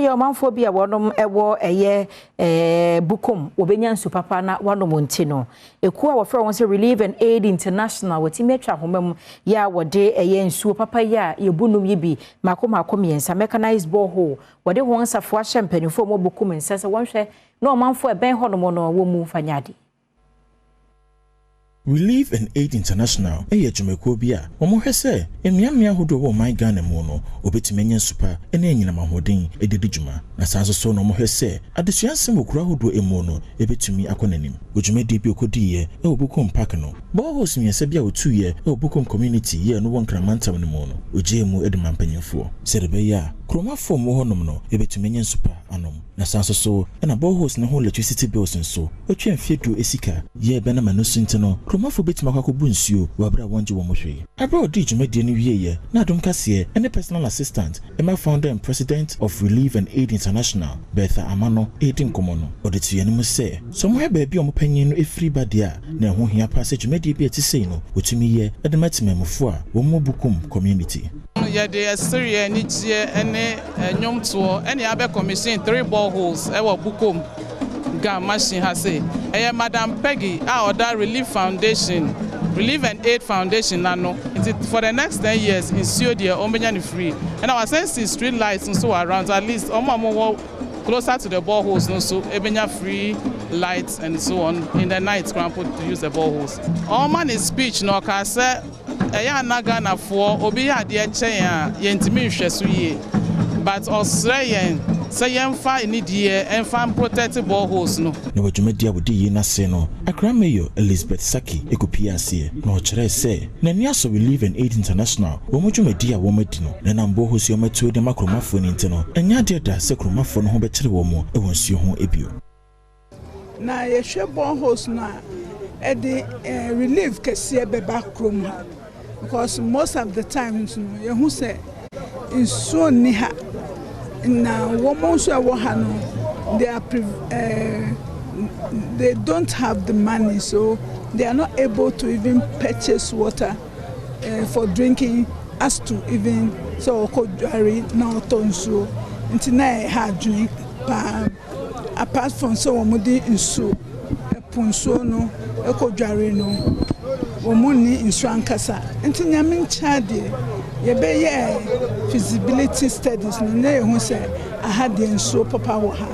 be your man for be a one ewo eye Bukom obenya nsu papa na wanom ntino ekuwa wo fra won say Relief and Aid International wati metwa homam ya wode eye nsu papa ya yebunum yibi makoma miensa mechanized borehole wode won safo ahye mpanifo mo Bukom nsese wonhwe na omanfo eben honom no wo mu fanyade. Relief and Aid International eye dwumako bia omohwe se emiamia hodo wo my Ghana mu no obetimenya super ene enyina mahoden ededi dwuma na sanso so no omohwe se adesuansem okura hodo emu no ebetumi akonanim odwumadi bi okodiye e Bukom park no bohos miensa bia otuye e Bukom community ye no wonkramantam no mu no ogiemu edemampanyefo serebe ya kromafo mu honom no ebetimenya super anom na sanso so na bohos ne ho electricity bills nso otwe mfiedu esika ye be na manosu ntino kromafo betima kwakobu nsuo wabra wonje wo mohwe abra odi dwumadi ne wieye na Adom Kasee ene personal assistant ema founder and president of Relief and Aid International Bertha Amano edin komono odetiye ne mu se so mo hebe bi omopanyin no efiri badia na ho hia passe dwumadi bi etisei no otumi ye edematimemfo a wo mo Bukom community ya de Syria ni tie ene nyomto ene abe commission 3 boreholes e wo Bukom ga machine ha say Madam Peggy our Relief Foundation Relief and Aid Foundation nano for the next 10 years in Syria omenya free and our sense street lights and so around at least omo closer to the boreholes no so ebenya free lights and so on in the night scramble to use the boreholes all man is speech no ka say eya naga na fo obi ya de chen a yentimi hwe so ye but Australian say yemfa inidie emfa protect boreholes no na wadwumadi abodi yi na se no Accra Mayor Elizabeth Saki ekopia ase na o kire se na ni aso Relief and Aid International wo modwumadi a wo madi no na nam boreholes yo matu de makromafo ni ntino enya de da se kromafo no ho be kire wo mo e wonsuo ho ebio na ye hwe boreholes na e de relief Kasee be back krom ha because most of the times you who say in so near na women so they don't have the money, so they are not able to even purchase water for drinking as to even so kodwari na tonso nti na ha dwin pa apart from so womudi nso punso no ekodwari no womuni nso ankasa nti nyame nchade yebeye feasibility studies no na ehun se aha de nso papa wo ha